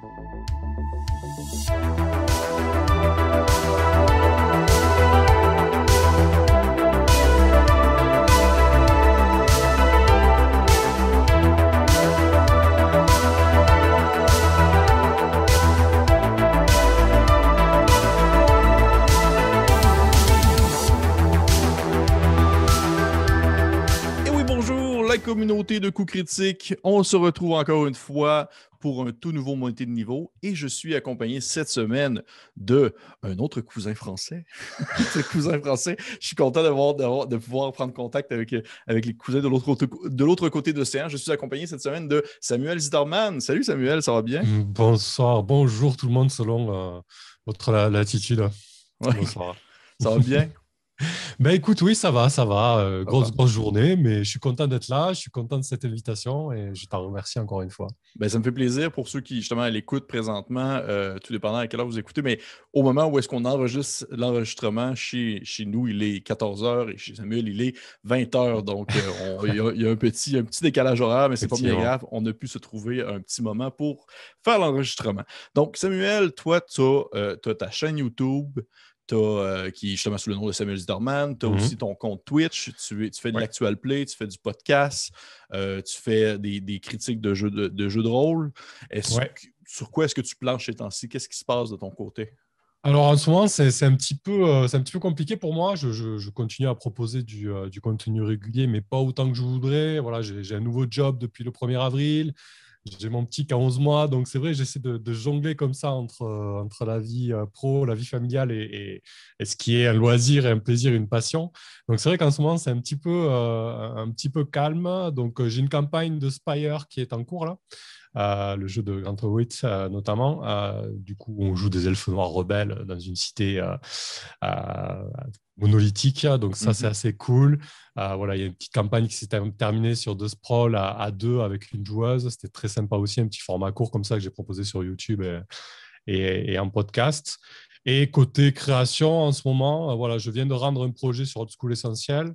La communauté de coups critiques, on se retrouve encore une fois pour un tout nouveau montée de niveau et je suis accompagné cette semaine d'un autre cousin français. Je suis content de pouvoir prendre contact avec les cousins de l'autre côté de l'océan. Je suis accompagné cette semaine de Samuel Zitterman. Salut Samuel, ça va bien? Bonsoir, bonjour tout le monde selon votre latitude. Ouais. Bonsoir. Ça va bien? Ben écoute, oui, ça va. Grosse journée, mais je suis content d'être là, je suis content de cette invitation et je t'en remercie encore une fois. Ben, ça me fait plaisir pour ceux qui, justement, l'écoutent présentement, tout dépendant à quelle heure vous écoutez, mais au moment où est-ce qu'on enregistre l'enregistrement, chez nous, il est 14h et chez Samuel, il est 20h. Donc, il y a un petit décalage horaire, mais c'est pas bien grave. On a pu se trouver un petit moment pour faire l'enregistrement. Donc, Samuel, toi, tu as ta chaîne YouTube, qui est justement sous le nom de Samuel Zitterman. Tu as aussi ton compte Twitch. Tu fais de l'actual play, tu fais du podcast, tu fais des critiques de jeux de rôle. Sur quoi est-ce que tu planches ces temps-ci? Qu'est-ce qui se passe de ton côté? Alors en ce moment, c'est un petit peu compliqué pour moi. Je continue à proposer du contenu régulier, mais pas autant que je voudrais. Voilà, j'ai un nouveau job depuis le 1er avril. J'ai mon petit qui a 11 mois, donc c'est vrai, j'essaie de jongler comme ça entre la vie pro, la vie familiale et ce qui est un loisir et un plaisir, une passion. Donc c'est vrai qu'en ce moment, c'est un petit peu calme. Donc j'ai une campagne de Spire qui est en cours là. Le jeu de Grant Howitt notamment. Du coup, on joue des elfes noirs rebelles dans une cité monolithique. Donc ça, c'est assez cool. Voilà, il y a une petite campagne qui s'est terminée sur 2 sprawls à 2 avec une joueuse. C'était très sympa aussi, un petit format court comme ça que j'ai proposé sur YouTube et en podcast. Et côté création, en ce moment, voilà, je viens de rendre un projet sur Old School Essentiel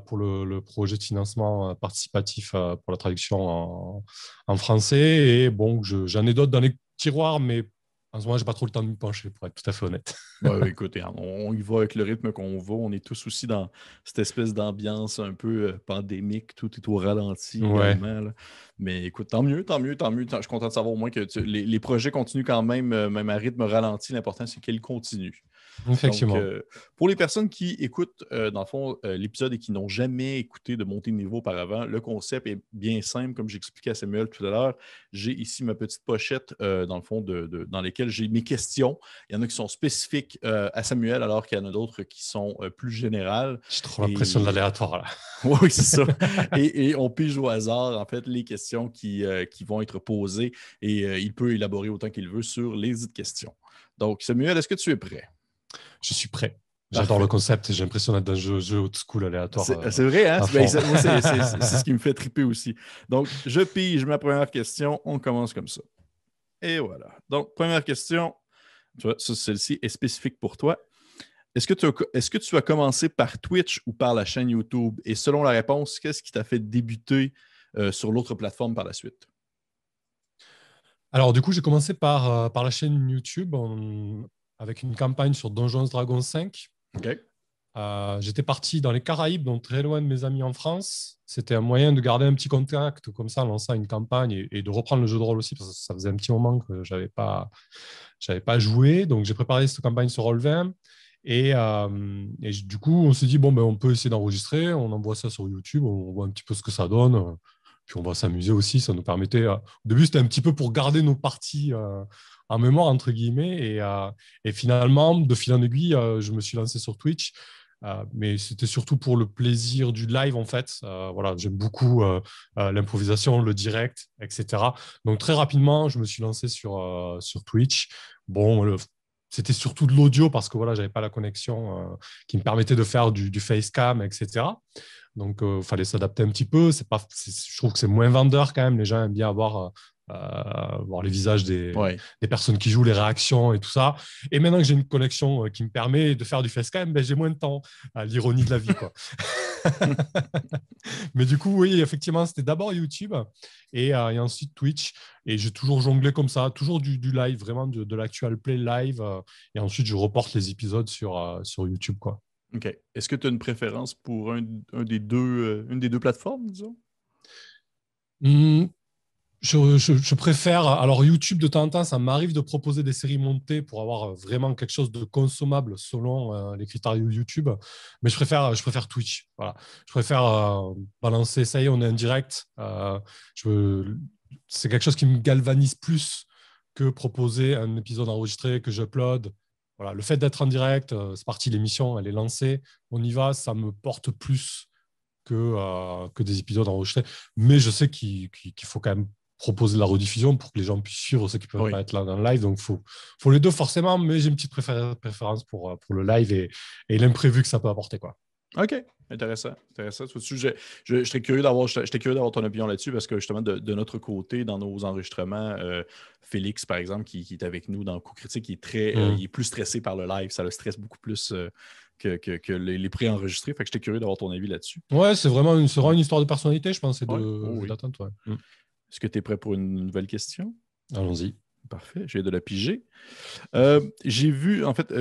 pour le projet de financement participatif pour la traduction en français. Et bon, j'en ai d'autres dans les tiroirs, mais en ce moment, je n'ai pas trop le temps de m'y pencher, pour être tout à fait honnête. Ouais, écoutez, on y va avec le rythme qu'on va. On est tous aussi dans cette espèce d'ambiance un peu pandémique. Tout est au ralenti également. Là. Mais écoute, tant mieux. Je suis content de savoir au moins que les projets continuent quand même, même à rythme ralenti. L'important, c'est qu'ils continuent. Effectivement. Donc, pour les personnes qui écoutent, dans le fond, l'épisode et qui n'ont jamais écouté de montée de niveau auparavant, le concept est bien simple, comme j'expliquais à Samuel tout à l'heure. J'ai ici ma petite pochette, dans le fond, dans lesquelles j'ai mes questions. Il y en a qui sont spécifiques à Samuel, alors qu'il y en a d'autres qui sont plus générales. J'ai trop l'impression de l'aléatoire, là. Oui, c'est ça. et on pige au hasard, en fait, les questions qui vont être posées et il peut élaborer autant qu'il veut sur les dites questions. Donc, Samuel, est-ce que tu es prêt? Je suis prêt. J'adore le concept. J'ai l'impression d'être dans un jeu old school aléatoire. C'est vrai, hein? C'est ce qui me fait triper aussi. Donc, je pige ma première question. On commence comme ça. Et voilà. Donc, première question. Tu vois, celle-ci est spécifique pour toi. Est-ce que tu as commencé par Twitch ou par la chaîne YouTube? Et selon la réponse, qu'est-ce qui t'a fait débuter sur l'autre plateforme par la suite? Alors, du coup, j'ai commencé par la chaîne YouTube avec une campagne sur Donjons Dragons 5. OK. J'étais parti dans les Caraïbes, donc très loin de mes amis en France. C'était un moyen de garder un petit contact comme ça en lançant une campagne et de reprendre le jeu de rôle aussi, parce que ça faisait un petit moment que je n'avais pas joué. Donc, j'ai préparé cette campagne sur Roll20. Et du coup, on s'est dit, bon, ben, on peut essayer d'enregistrer. On envoie ça sur YouTube, on voit un petit peu ce que ça donne. Puis on va s'amuser aussi. Ça nous permettait. Au début, c'était un petit peu pour garder nos parties en mémoire, entre guillemets. Et finalement, de fil en aiguille, je me suis lancé sur Twitch. Mais c'était surtout pour le plaisir du live, en fait. Voilà, j'aime beaucoup l'improvisation, le direct, etc. Donc, très rapidement, je me suis lancé sur Twitch. Bon, c'était surtout de l'audio parce que voilà, je n'avais pas la connexion qui me permettait de faire du facecam, etc. Donc, il fallait s'adapter un petit peu. Je trouve que c'est moins vendeur quand même. Les gens aiment bien avoir voir les visages Ouais. des personnes qui jouent, les réactions et tout ça. Et maintenant que j'ai une connexion qui me permet de faire du facecam, ben, j'ai moins de temps à l'ironie de la vie, quoi. Mais du coup, oui, effectivement, c'était d'abord YouTube et ensuite Twitch. Et j'ai toujours jonglé comme ça, toujours du live, vraiment de l'actual play live. Et ensuite, je reporte les épisodes sur YouTube, quoi. OK. Est-ce que tu as une préférence pour une des deux plateformes, disons? Hmm, je préfère. Alors, YouTube, de temps en temps, ça m'arrive de proposer des séries montées pour avoir vraiment quelque chose de consommable selon les critères YouTube. Mais je préfère Twitch. Voilà. Je préfère balancer. Ça y est, on est en direct. Je, c'est quelque chose qui me galvanise plus que proposer un épisode enregistré que j'upload. Voilà. Le fait d'être en direct, c'est parti, l'émission, elle est lancée. On y va, ça me porte plus que des épisodes enregistrés. Mais je sais qu'il faut quand même proposer de la rediffusion pour que les gens puissent suivre ceux qui ne peuvent pas Oui. être là dans le live. Donc, faut les deux forcément, mais j'ai une petite préférence pour le live et l'imprévu que ça peut apporter, quoi. OK. Intéressant. Intéressant. J'étais curieux d'avoir ton opinion là-dessus parce que justement, de notre côté, dans nos enregistrements, Félix, par exemple, qui est avec nous dans le coup critique, il est plus stressé par le live. Ça le stresse beaucoup plus que les pré-enregistrés. Fait que j'étais curieux d'avoir ton avis là-dessus. Ouais, c'est vraiment une histoire de personnalité, je pense, Ouais. Oh et oui. d'attente. Ouais. Est-ce que tu es prêt pour une nouvelle question? Allons-y. Parfait, je viens de la piger. J'ai vu, en fait,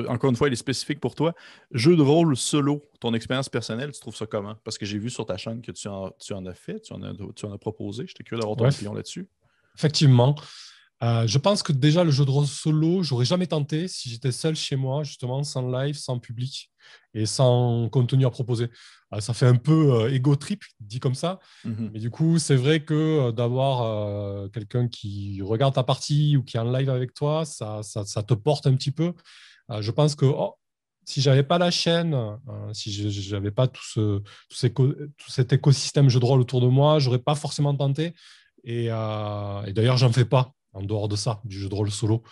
encore une fois, elle est spécifique pour toi. Jeu de rôle solo, ton expérience personnelle, tu trouves ça comment? Parce que j'ai vu sur ta chaîne que tu en as fait, tu en as proposé. J'étais curieux d'avoir ton Ouais, opinion là-dessus. effectivement. Je pense que déjà, le jeu de rôle solo, j'aurais jamais tenté si j'étais seul chez moi, justement, sans live, sans public et sans contenu à proposer. Ça fait un peu ego trip, dit comme ça. Mhm. Mais du coup, c'est vrai que d'avoir quelqu'un qui regarde ta partie ou qui est en live avec toi, ça te porte un petit peu. Je pense que si j'avais pas la chaîne, si je n'avais pas tout cet écosystème jeu de rôle autour de moi, j'aurais pas forcément tenté. Et d'ailleurs, j'en fais pas en dehors de ça, du jeu de rôle solo.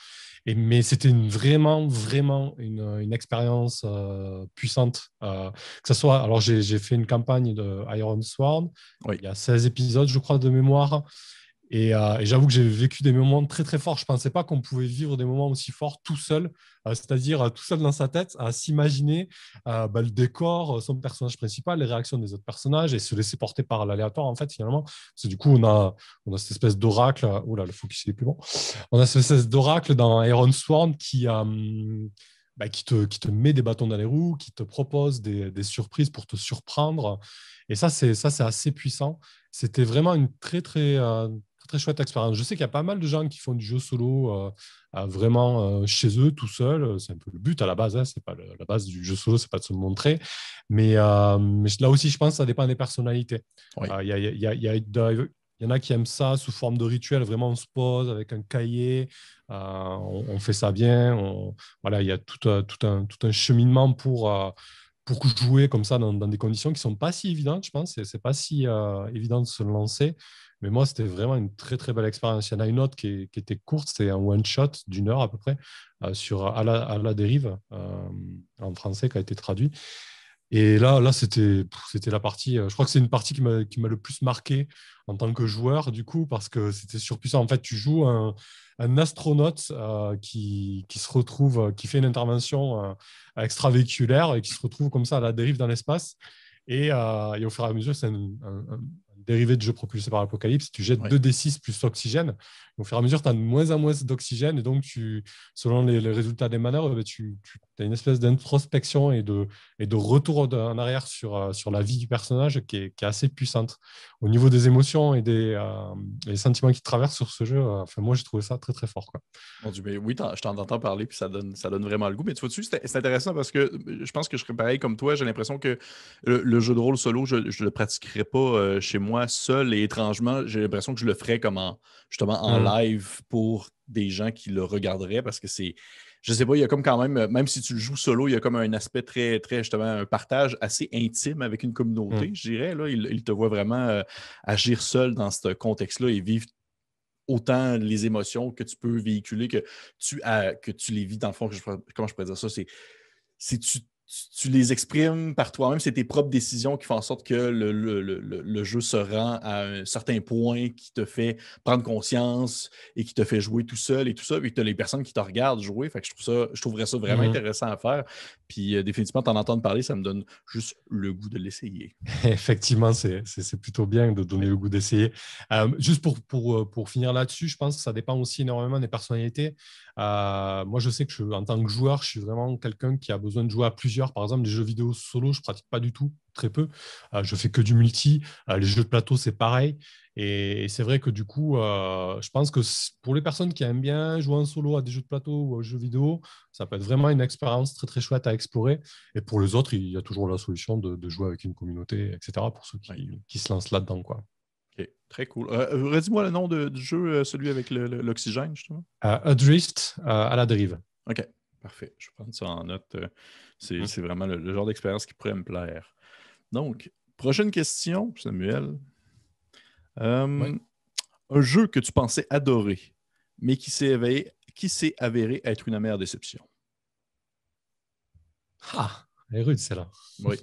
Mais c'était vraiment, vraiment une expérience puissante. Que ça soit, alors j'ai fait une campagne de Iron Sworn, Oui. il y a 16 épisodes, je crois, de mémoire. Et j'avoue que j'ai vécu des moments très très forts. Je ne pensais pas qu'on pouvait vivre des moments aussi forts tout seul, c'est-à-dire tout seul dans sa tête, à s'imaginer le décor, son personnage principal, les réactions des autres personnages et se laisser porter par l'aléatoire en fait finalement. Parce que du coup on a cette espèce d'oracle. Oh là, le focus il est plus bon. On a cette espèce d'oracle dans Iron Sworn qui te met des bâtons dans les roues, qui te propose des surprises pour te surprendre. Et ça c'est assez puissant. C'était vraiment une très, très, très chouette expérience. Je sais qu'il y a pas mal de gens qui font du jeu solo vraiment chez eux, tout seuls. C'est un peu le but à la base. Hein. C'est pas la base du jeu solo, c'est pas de se montrer. Mais là aussi, je pense que ça dépend des personnalités. Oui. Il y en a qui aiment ça sous forme de rituel. Vraiment, on se pose avec un cahier. On fait ça bien. Voilà, il y a tout un cheminement pour jouer comme ça dans des conditions qui ne sont pas si évidentes, je pense. C'est pas si évident de se lancer. Mais moi, c'était vraiment une très, très belle expérience. Il y en a une autre qui était courte, c'est un one-shot d'une heure à peu près sur à la dérive en français qui a été traduit. Et là c'était la partie. Je crois que c'est une partie qui m'a le plus marqué en tant que joueur, du coup, parce que c'était surpuissant. En fait, tu joues un astronaute qui se retrouve, qui fait une intervention extravéhiculaire et qui se retrouve comme ça à la dérive dans l'espace. Et au fur et à mesure, c'est un dérivé de jeu propulsé par l'Apocalypse. Tu jettes Oui. 2d6 plus oxygène. Au fur et à mesure, tu as de moins en moins d'oxygène. Et donc, selon les résultats des manœuvres, tu as une espèce d'introspection et de retour en arrière sur la vie du personnage qui est assez puissante. Au niveau des émotions et des sentiments qui te traversent sur ce jeu, enfin, moi, j'ai trouvé ça très, très fort, quoi. Mon Dieu, mais oui, je t'en entends parler, puis ça donne vraiment le goût. Mais tu vois-tu, c'est intéressant parce que je pense que je serais pareil comme toi. J'ai l'impression que le jeu de rôle solo, je ne le pratiquerais pas chez moi seul et étrangement, j'ai l'impression que je le ferais justement en Mhm. live pour des gens qui le regarderaient parce que c'est. Je sais pas, il y a comme quand même si tu le joues solo, il y a comme un aspect très, très, justement, un partage assez intime avec une communauté, Mhm. je dirais. Là, il te voit vraiment agir seul dans ce contexte-là et vivre autant les émotions que tu peux véhiculer que tu les vis dans le fond. Comment je pourrais dire ça? C'est tu tu les exprimes par toi-même, c'est tes propres décisions qui font en sorte que le jeu se rend à un certain point qui te fait prendre conscience et qui te fait jouer tout seul et tout ça, puis tu as les personnes qui te regardent jouer. Fait que je trouverais ça vraiment intéressant à faire. Puis définitivement, t'en entendre parler, ça me donne juste le goût de l'essayer. Effectivement, c'est plutôt bien de donner le goût d'essayer. Juste pour finir là-dessus, je pense que ça dépend aussi énormément des personnalités. Moi, je sais que en tant que joueur, je suis vraiment quelqu'un qui a besoin de jouer à plusieurs. Par exemple, les jeux vidéo solo, je ne pratique pas du tout, très peu. Je fais que du multi. Les jeux de plateau, c'est pareil. Et c'est vrai que du coup, je pense que pour les personnes qui aiment bien jouer en solo à des jeux de plateau ou aux jeux vidéo, ça peut être vraiment une expérience très, très chouette à explorer. Et pour les autres, il y a toujours la solution de jouer avec une communauté, etc., pour ceux qui se lancent là-dedans, quoi. OK, très cool. Redis-moi le nom du jeu, celui avec l'oxygène, justement. Adrift, à la dérive. OK, parfait. Je vais prendre ça en note. C'est vraiment le genre d'expérience qui pourrait me plaire. Donc, prochaine question, Samuel. Un jeu que tu pensais adorer, mais qui s'est avéré être une amère déception. Ah, elle est rude, celle-là. Oui.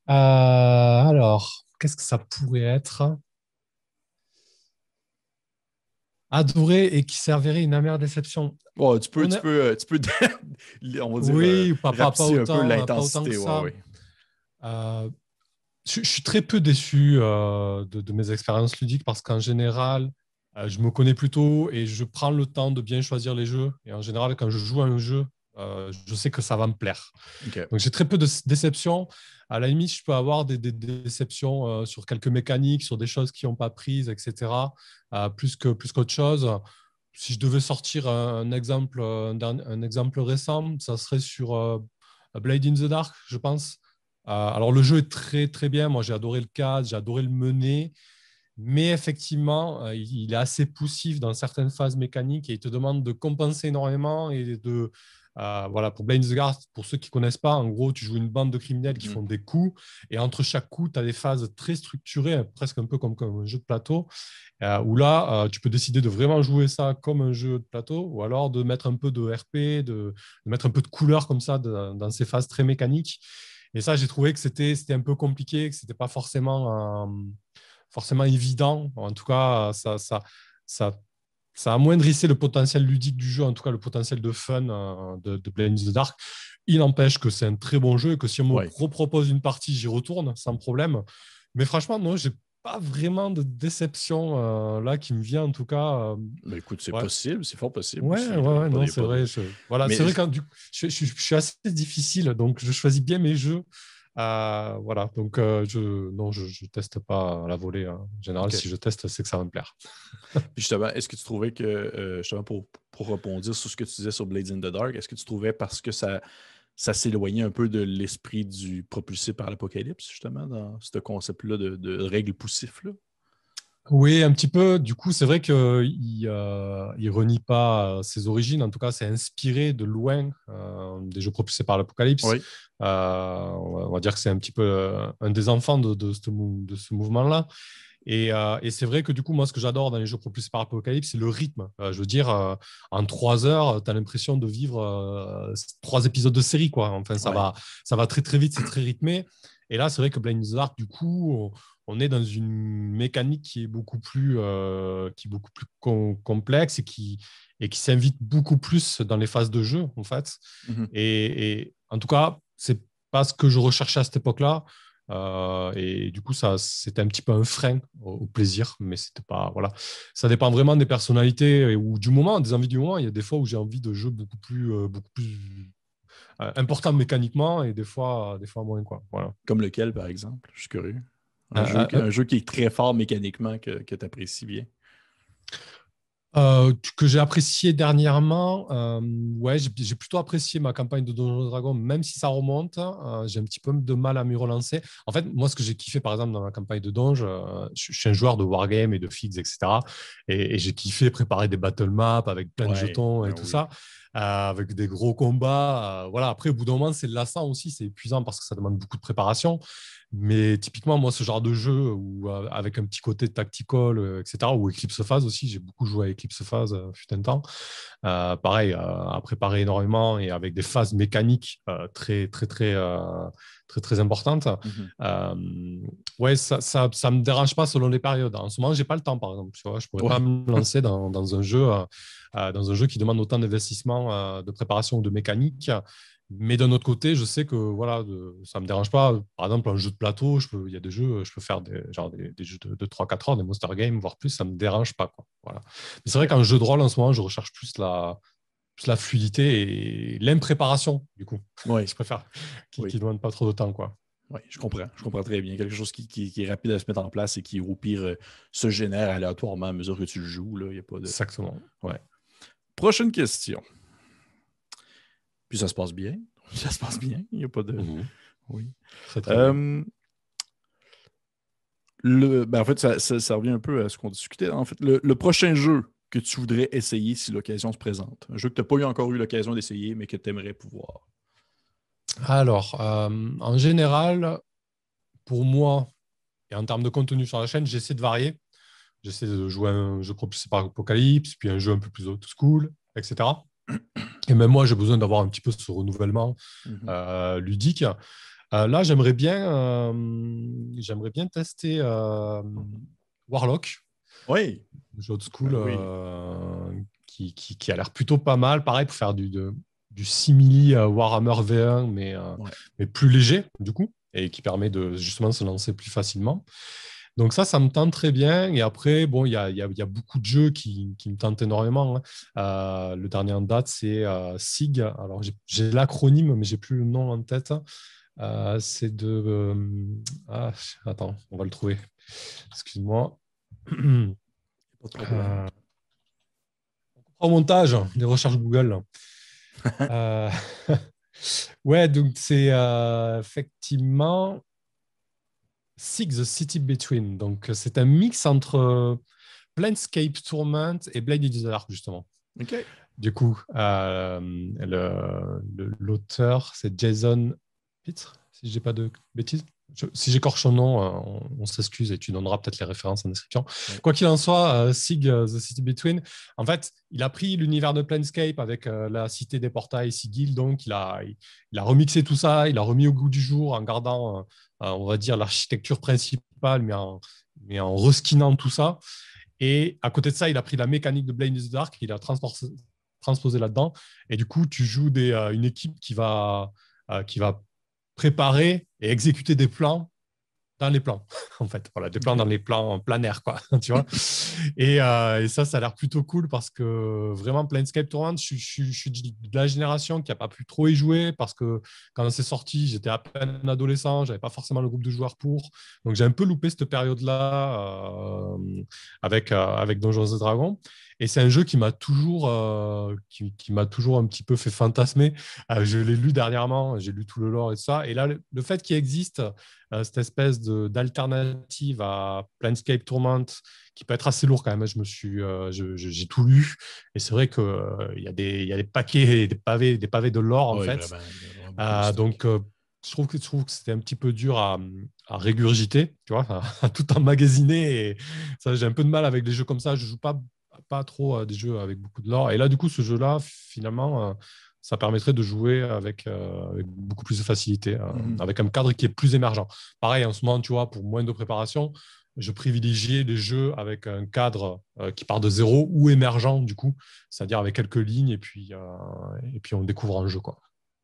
Alors, qu'est-ce que ça pourrait être? Adoré et qui s'avérait une amère déception. Oh, tu peux on va dire, oui, pas rapetisser un peu autant, l'intensité. que ça. Ouais. Je suis très peu déçu de mes expériences ludiques parce qu'en général, je me connais plutôt et je prends le temps de bien choisir les jeux. Et en général, quand je joue à un jeu, je sais que ça va me plaire. Okay. Donc j'ai très peu de déceptions. À la limite, je peux avoir des déceptions sur quelques mécaniques, sur des choses qui n'ont pas prises, etc. Plus qu'autre chose. Si je devais sortir un exemple récent, ça serait sur Blade in the Dark, je pense. Alors le jeu est très très bien. Moi, j'ai adoré le cadre, j'ai adoré le mener. Mais effectivement, il est assez poussif dans certaines phases mécaniques et il te demande de compenser énormément et voilà, pour Blade in the Dark, pour ceux qui ne connaissent pas, en gros, tu joues une bande de criminels qui font des coups et entre chaque coup, tu as des phases très structurées, presque un peu comme un jeu de plateau, où là, tu peux décider de vraiment jouer ça comme un jeu de plateau ou alors de mettre un peu de RP, de mettre un peu de couleur comme ça dans ces phases très mécaniques. Et ça, j'ai trouvé que c'était un peu compliqué, que ce n'était pas forcément évident. En tout cas, ça amoindrissait le potentiel ludique du jeu, en tout cas le potentiel de fun de Blade in the Dark. Il n'empêche que c'est un très bon jeu et que si on me repropose une partie, j'y retourne sans problème. Mais franchement, non, j'ai pas vraiment de déception là qui me vient en tout cas. Mais écoute, c'est possible, c'est fort possible. Ouais, non, c'est vrai. Voilà, c'est vrai que je suis assez difficile, donc je choisis bien mes jeux. Voilà, donc je teste pas à la volée. En général, si je teste, c'est que ça va me plaire. Puis justement, est-ce que tu trouvais que, justement, pour rebondir sur ce que tu disais sur Blades in the Dark, est-ce que tu trouvais parce que ça s'éloignait un peu de l'esprit du propulsé par l'apocalypse, justement, dans ce concept-là de règles poussifs, là? Oui, un petit peu. Du coup, c'est vrai qu'il ne renie pas ses origines. En tout cas, c'est inspiré de loin des jeux propulsés par l'Apocalypse. Oui. On va dire que c'est un petit peu un des enfants de ce mouvement-là. Et c'est vrai que du coup, moi, ce que j'adore dans les jeux propulsés par l'Apocalypse, c'est le rythme. Je veux dire, en 3 heures, tu as l'impression de vivre 3 épisodes de série, quoi. Enfin, ça va très, très vite, c'est très rythmé. Et là, c'est vrai que Blade in the Dark, du coup, on est dans une mécanique qui est beaucoup plus complexe et qui s'invite beaucoup plus dans les phases de jeu, en fait. Et en tout cas, c'est pas ce que je recherchais à cette époque-là. Et du coup, c'était un petit peu un frein au plaisir, mais c'était pas. Voilà. Ça dépend vraiment des personnalités ou du moment, des envies du moment. Il y a des fois où j'ai envie de jeux beaucoup plus importants mécaniquement et des fois moins, quoi. Voilà. Comme lequel, par exemple? Je suis curieux. Un jeu qui est très fort mécaniquement que tu apprécies bien. Que j'ai apprécié dernièrement, ouais, j'ai plutôt apprécié ma campagne de Donjons & Dragons, même si ça remonte. J'ai un petit peu de mal à m'y relancer. En fait, moi, ce que j'ai kiffé, par exemple, dans ma campagne de Donj, je suis un joueur de Wargame et de Figs, etc. Et j'ai kiffé préparer des battle maps avec plein de jetons et tout ça, avec des gros combats. Voilà. Après, au bout d'un moment, c'est lassant aussi, c'est épuisant parce que ça demande beaucoup de préparation. Mais typiquement, moi, ce genre de jeu où, avec un petit côté tactical, etc., ou Eclipse Phase aussi, j'ai beaucoup joué à Eclipse Phase, fut un temps. Pareil, à préparer énormément et avec des phases mécaniques très importantes. Mhm. Ouais, ça me dérange pas selon les périodes. En ce moment, j'ai pas le temps, par exemple. Tu vois, je pourrais pas Ouais, me lancer dans un jeu qui demande autant d'investissement, de préparation ou de mécanique. Mais d'un autre côté, je sais que voilà, ça me dérange pas. Par exemple, un jeu de plateau, il y a des jeux, je peux faire des jeux de 3-4 heures, des Monster Games, voire plus, ça me dérange pas, quoi. Voilà. Mais c'est vrai ok. qu'en jeu de rôle, en ce moment, je recherche plus la fluidité et l'impréparation, du coup. Oui, Je préfère qui oui. ne demande pas trop de temps, quoi. Oui, je comprends. Je comprends très bien. Quelque chose qui est rapide à se mettre en place et qui, au pire, se génère aléatoirement à mesure que tu le joues. Là. Il y a pas de... Exactement. Ouais. Ouais. Prochaine question. Puis ça se passe bien. Ça se passe bien. Il n'y a pas de. Mhm. Oui. Très, très bien. Euh, en fait, ça revient un peu à ce qu'on discutait. En fait, le prochain jeu que tu voudrais essayer si l'occasion se présente. Un jeu que tu n'as pas encore eu l'occasion d'essayer, mais que tu aimerais pouvoir. Alors, en général, pour moi, et en termes de contenu sur la chaîne, j'essaie de varier. J'essaie de jouer à un jeu propulsé par Apocalypse, puis un jeu un peu plus old school, etc. Et même moi, j'ai besoin d'avoir un petit peu ce renouvellement Mhm. ludique. Là, j'aimerais bien tester Warlock, Oui. un jeu old school Ben oui. qui a l'air plutôt pas mal. Pareil, pour faire du simili Warhammer V1, Ouais. mais plus léger, du coup, et qui permet de justement se lancer plus facilement. Donc ça me tente très bien. Et après, bon, il y a beaucoup de jeux qui me tentent énormément, hein. Le dernier en date, c'est SIG. Alors, j'ai l'acronyme, mais j'ai plus le nom en tête. C'est de... attends, on va le trouver. Excuse-moi. Pas de problème. Euh, Au montage, des recherches Google. Euh, ouais, donc c'est effectivement Six The City Between. Donc c'est un mix entre Planescape Torment et Blade in the Dark, justement. OK. Du coup, l'auteur, c'est Jason Pitre, si je dis pas de bêtises. Si j'écorche son nom, on s'excuse et tu donneras peut-être les références en description. Oui. Quoi qu'il en soit, Sig, The City Between, en fait, il a pris l'univers de Planescape avec la cité des portails, Sigil, donc il a remixé tout ça, il a remis au goût du jour en gardant, on va dire, l'architecture principale, mais en reskinant tout ça. Et à côté de ça, il a pris la mécanique de Blade in the Dark, il a transposé là-dedans. Et du coup, tu joues une équipe qui va préparer et exécuter des plans dans les plans, en fait. Voilà, des plans dans OK. les plans planaires, quoi, tu vois. Et ça a l'air plutôt cool parce que vraiment, Planescape Torment, je suis de la génération qui n'a pas pu trop y jouer parce que quand c'est sorti, j'étais à peine adolescent, j'avais pas forcément le groupe de joueurs pour. Donc, j'ai un peu loupé cette période-là avec Donjons et Dragons. Et c'est un jeu qui m'a toujours un petit peu fait fantasmer. Je l'ai lu dernièrement, j'ai lu tout le lore et tout ça. Et là, le fait qu'il existe cette espèce d'alternative à Planescape Torment qui peut être assez lourd quand même. J'ai tout lu et c'est vrai qu'il y a des paquets, des pavés de lore en Oui, fait. vraiment. Il y a vraiment beaucoup de stock. Donc, je trouve que c'était un petit peu dur à régurgiter, tu vois, à tout emmagasiner. Et ça, j'ai un peu de mal avec les jeux comme ça. Je joue pas trop à des jeux avec beaucoup de lore. Et là, du coup, ce jeu-là, finalement, ça permettrait de jouer avec beaucoup plus de facilité, Mhm. avec un cadre qui est plus émergent. Pareil, en ce moment, tu vois, pour moins de préparation, je privilégiais les jeux avec un cadre qui part de zéro ou émergent, du coup, c'est-à-dire avec quelques lignes et puis on découvre un jeu, quoi.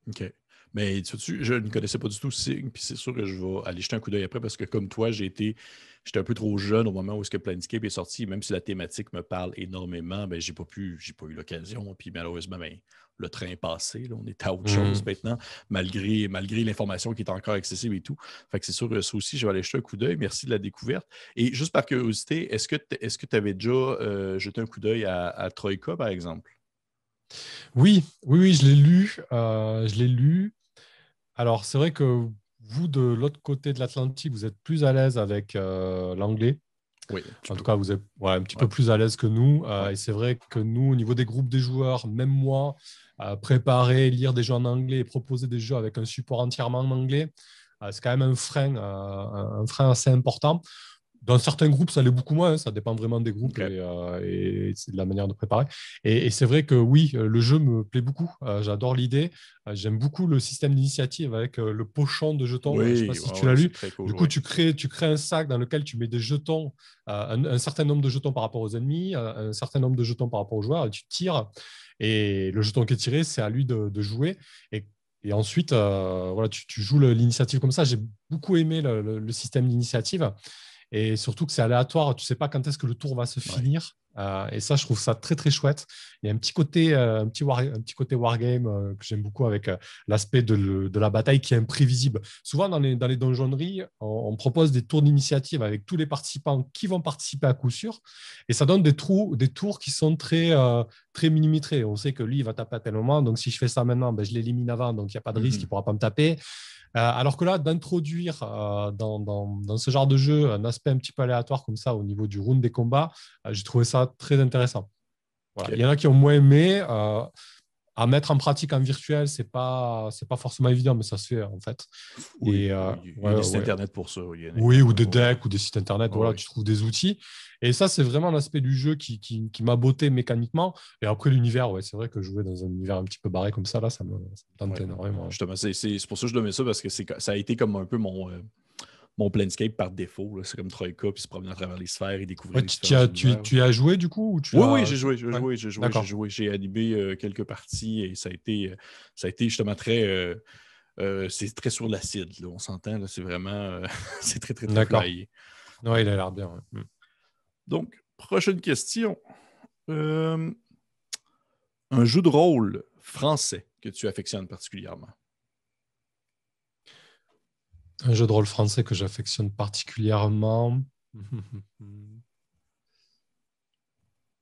OK. Mais je ne connaissais pas du tout Sig, puis c'est sûr que je vais aller jeter un coup d'œil après parce que comme toi, j'étais un peu trop jeune au moment où ce que Planescape est sorti. Même si la thématique me parle énormément, ben, j'ai pas eu l'occasion. Puis malheureusement, ben, le train est passé. Là, on est à autre chose Mhm. maintenant, malgré l'information qui est encore accessible et tout. Fait que c'est sûr que ça aussi, je vais aller jeter un coup d'œil. Merci de la découverte. Et juste par curiosité, est-ce que tu avais déjà jeté un coup d'œil à Troïka, par exemple? Oui, oui, oui, je l'ai lu. Je l'ai lu. Alors, c'est vrai que vous, de l'autre côté de l'Atlantique, vous êtes plus à l'aise avec l'anglais. Oui, un petit En tout peu. cas, vous êtes ouais, un petit Ouais, peu plus à l'aise que nous. ouais. Et c'est vrai que nous, au niveau des groupes des joueurs, même moi, préparer, lire des jeux en anglais et proposer des jeux avec un support entièrement en anglais, c'est quand même un frein assez important. Dans certains groupes, ça l'est beaucoup moins. Ça dépend vraiment des groupes et de la manière de préparer. Et c'est vrai que oui, le jeu me plaît beaucoup. J'adore l'idée. J'aime beaucoup le système d'initiative avec le pochon de jetons. Je ne sais pas Oui, si ouais, tu ouais, l'as c'est lu. très cool. Du coup, Ouais. tu crées un sac dans lequel tu mets des jetons, un certain nombre de jetons par rapport aux ennemis, un certain nombre de jetons par rapport aux joueurs, et tu tires. Et le jeton qui est tiré, c'est à lui de jouer. Et ensuite, voilà, tu joues l'initiative comme ça. J'ai beaucoup aimé le système d'initiative. Et surtout que c'est aléatoire, tu ne sais pas quand est-ce que le tour va se Ouais. finir. Et ça, je trouve ça très, très chouette. Il y a un petit côté wargame que j'aime beaucoup avec l'aspect de la bataille qui est imprévisible. Souvent, dans les donjonneries, on propose des tours d'initiative avec tous les participants qui vont participer à coup sûr. Et ça donne des tours qui sont très millimétrés. On sait que lui, il va taper à tel moment. Donc, si je fais ça maintenant, ben, je l'élimine avant. Donc, il n'y a pas de risque, il ne Mhm. pourra pas me taper. Alors que là, d'introduire dans ce genre de jeu un aspect un petit peu aléatoire comme ça au niveau du round des combats, j'ai trouvé ça très intéressant. Voilà. Il OK. y en a qui ont moins aimé. À mettre en pratique en virtuel, c'est pas forcément évident, mais ça se fait en fait. Oui, Et oui, il y a ouais, des sites ouais. internet pour ça. Oui, il y en a Oui, ou énormément des pour. decks ou des sites internet, Ouais, voilà, oui. tu trouves des outils. Et ça, c'est vraiment l'aspect du jeu qui m'a botté mécaniquement. Et après, l'univers, ouais, c'est vrai que jouer dans un univers un petit peu barré comme ça, là, ça me tente Ouais. énormément. Justement, c'est pour ça que je le mets ça parce que ça a été comme un peu mon Planescape par défaut. Là. C'est comme Troika, puis se promener à travers les sphères et découvrir Ouais, les tu différents as, tu, univers. tu as joué du coup ou tu Oui, oui, l'as. j'ai joué, j'ai Ouais, joué, j'ai joué, j'ai d'accord. joué. J'ai animé quelques parties et ça a été justement très. C'est très sur l'acide, là, on s'entend. Là, c'est vraiment. C'est très, très, très D'accord. flyé. Ouais, Ouais. il a l'air bien. Ouais. Donc, prochaine question. Euh, un jeu de rôle français que tu affectionnes particulièrement. Un jeu de rôle français que j'affectionne particulièrement.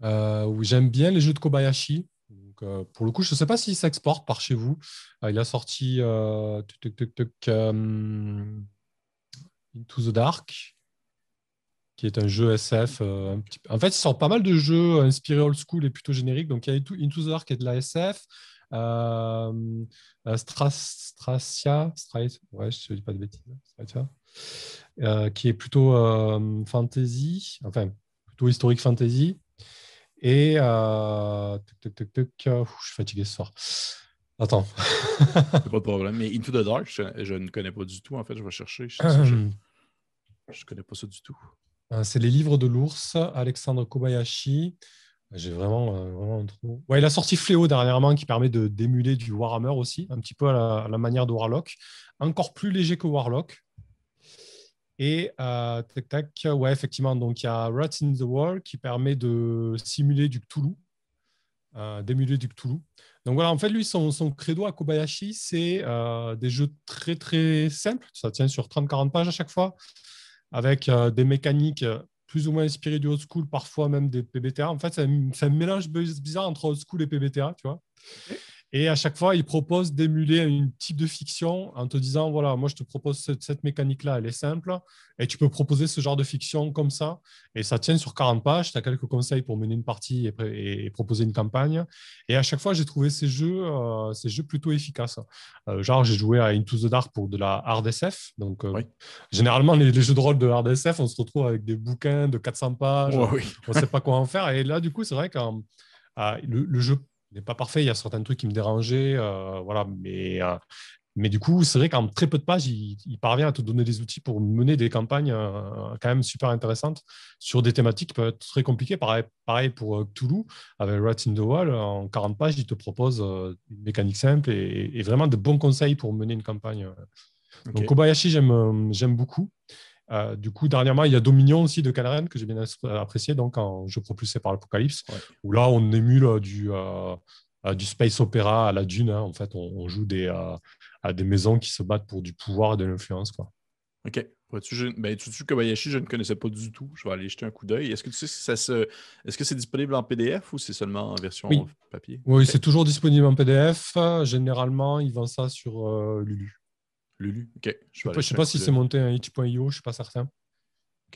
Oui, j'aime bien les jeux de Kobayashi. Donc, pour le coup, je ne sais pas s'il s'exporte par chez vous. Il a sorti Into the Dark, qui est un jeu SF. En fait, il sort pas mal de jeux inspirés old school et plutôt génériques. Donc, il y a Into the Dark qui est de la SF. Euh, ouais, je ne dis pas de bêtises. Stratia, qui est plutôt fantasy, enfin, plutôt historique fantasy. Et je suis fatigué ce soir. Attends. C'est pas de problème. Mais Into the Dark, je ne connais pas du tout. En fait, je vais chercher. Je connais pas ça du tout. C'est les livres de l'ours, Alexandre Kobayashi. J'ai vraiment un trou. Ouais, il a sorti Fléau dernièrement qui permet d'émuler du Warhammer aussi, un petit peu à la manière de Warlock. Encore plus léger que Warlock. Et tac, tac, ouais, effectivement, donc il y a Rats in the Wall qui permet de simuler du Cthulhu, d'émuler du Cthulhu. Donc voilà, en fait, lui, son credo à Kobayashi, c'est des jeux très très simples. Ça tient sur 30-40 pages à chaque fois, avec des mécaniques plus ou moins inspirées du old school, parfois même des PBTA. En fait, c'est un mélange bizarre entre old school et PBTA, tu vois. OK. Et à chaque fois, il propose d'émuler un type de fiction en te disant, voilà, moi, je te propose cette mécanique-là, elle est simple, et tu peux proposer ce genre de fiction comme ça, et ça tient sur 40 pages, tu as quelques conseils pour mener une partie et proposer une campagne. Et à chaque fois, j'ai trouvé ces jeux plutôt efficaces. Genre, j'ai joué à Into the Dark pour de la hard SF, donc Oui. généralement, les jeux de rôle de hard SF, on se retrouve avec des bouquins de 400 pages, Ouais, oui. on ne sait pas quoi en faire, et là, du coup, c'est vrai que le jeu n'est pas parfait. Il y a certains trucs qui me dérangeaient. Voilà, mais du coup, c'est vrai qu'en très peu de pages, il parvient à te donner des outils pour mener des campagnes quand même super intéressantes sur des thématiques qui peuvent être très compliquées. Pareil pour Cthulhu, avec Rats in the Wall, en 40 pages, il te propose une mécanique simple et vraiment de bons conseils pour mener une campagne. Donc OK. Kobayashi, j'aime beaucoup. Du coup, dernièrement, il y a Dominion aussi de Canaran que j'ai bien apprécié, donc en jeu propulsé par l'Apocalypse, Ouais. où là, on émule du space opéra à la Dune. Hein. En fait, on joue à des maisons qui se battent pour du pouvoir et de l'influence, quoi. OK. Ben, Tsutsu Kobayashi, je ne connaissais pas du tout. Je vais aller jeter un coup d'œil. Est-ce que tu sais si est-ce que c'est disponible en PDF ou c'est seulement en version Oui, papier? oui, OK. c'est toujours disponible en PDF. Généralement, ils vendent ça sur Lulu. Lulu. OK. Je Je vais ne aller sais, jeter un pas coup si c'est d'œil. monté un itch.io, je ne suis pas certain.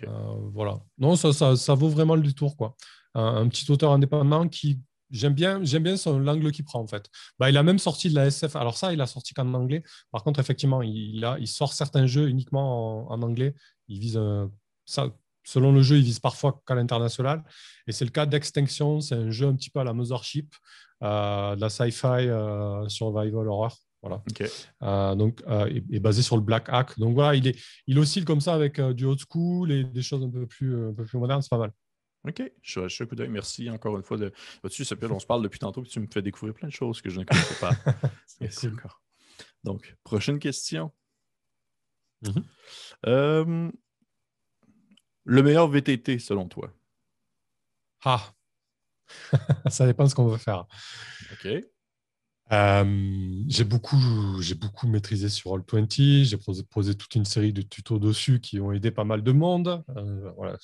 OK. Voilà. Non, ça vaut vraiment le détour, quoi. Un petit auteur indépendant qui j'aime bien l'angle qu'il prend en fait. Bah, il a même sorti de la SF. Alors ça, il a sorti qu'en anglais. Par contre, effectivement, il sort certains jeux uniquement en anglais. Il vise ça, selon le jeu, il vise parfois qu'à l'international. Et c'est le cas d'Extinction. C'est un jeu un petit peu à la Mothership, de la sci-fi survival horror. Voilà. OK. Et basé sur le Black Hack. Donc voilà, il oscille comme ça avec du old school et des choses un peu plus modernes. C'est pas mal. OK. Je suis un coup d'œil. Merci encore une fois. Vois-tu, on se parle depuis tantôt et tu me fais découvrir plein de choses que je ne connaissais pas. C'est Merci cool. encore. Donc, prochaine question. Mhm. Euh, le meilleur VTT selon toi? Ah, ça dépend de ce qu'on veut faire. OK. J'ai beaucoup maîtrisé sur Roll20. J'ai posé toute une série de tutos dessus qui ont aidé pas mal de monde. Voilà,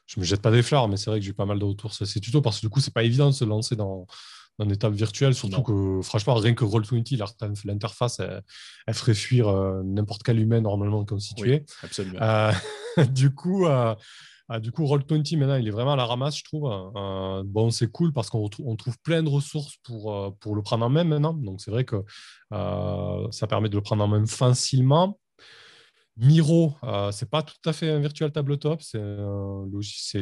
je me jette pas des fleurs, mais c'est vrai que j'ai eu pas mal de retours sur ces tutos parce que du coup, c'est pas évident de se lancer dans une étape virtuelle, surtout Non. que franchement, rien que Roll20, l'interface, elle ferait fuir n'importe quel humain normalement Oui, constitué. absolument. Euh, du coup, Roll20, maintenant, il est vraiment à la ramasse, je trouve. Bon, c'est cool parce on trouve plein de ressources pour le prendre en main maintenant. Donc, c'est vrai que ça permet de le prendre en main facilement. Miro, c'est pas tout à fait un virtual tabletop, c'est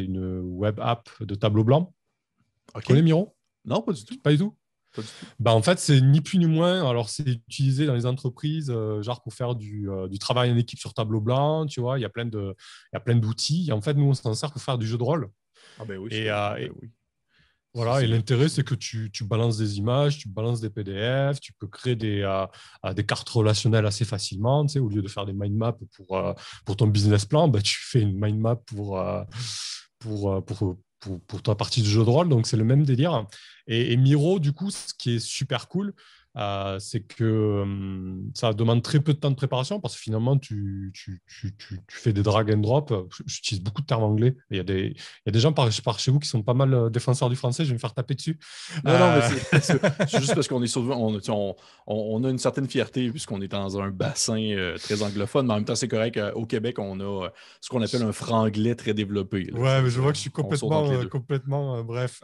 une web app de tableau blanc. Tu OK. connais Miro? Non, pas du tout. Pas du tout? Pas du tout. Bah, en fait, c'est ni plus ni moins. Alors, c'est utilisé dans les entreprises, genre pour faire du travail en équipe sur tableau blanc, tu vois. Il y a plein d'outils. Et en fait, nous, on s'en sert pour faire du jeu de rôle. Ah ben oui, Et, euh, ben et oui. voilà. Et C'est l'intérêt, c'est que tu balances des images, tu balances des PDF, tu peux créer des cartes relationnelles assez facilement. Tu sais, au lieu de faire des mind maps pour ton business plan, bah, tu fais une mind map pour ta partie de jeu de rôle. Donc, c'est le même délire. Et Miro, du coup, ce qui est super cool, c'est que ça demande très peu de temps de préparation parce que finalement, tu fais des drag and drop. J'utilise beaucoup de termes anglais. Il y a des gens par chez vous qui sont pas mal défenseurs du français. Je vais me faire taper dessus. Non, non, mais Euh, c'est juste parce qu'on est souvent, on a une certaine fierté puisqu'on est dans un bassin très anglophone, mais en même temps, c'est correct. Au Québec, on a ce qu'on appelle un franglais très développé. Là, Ouais, mais je vois que je suis on saute entre les deux. complètement bref.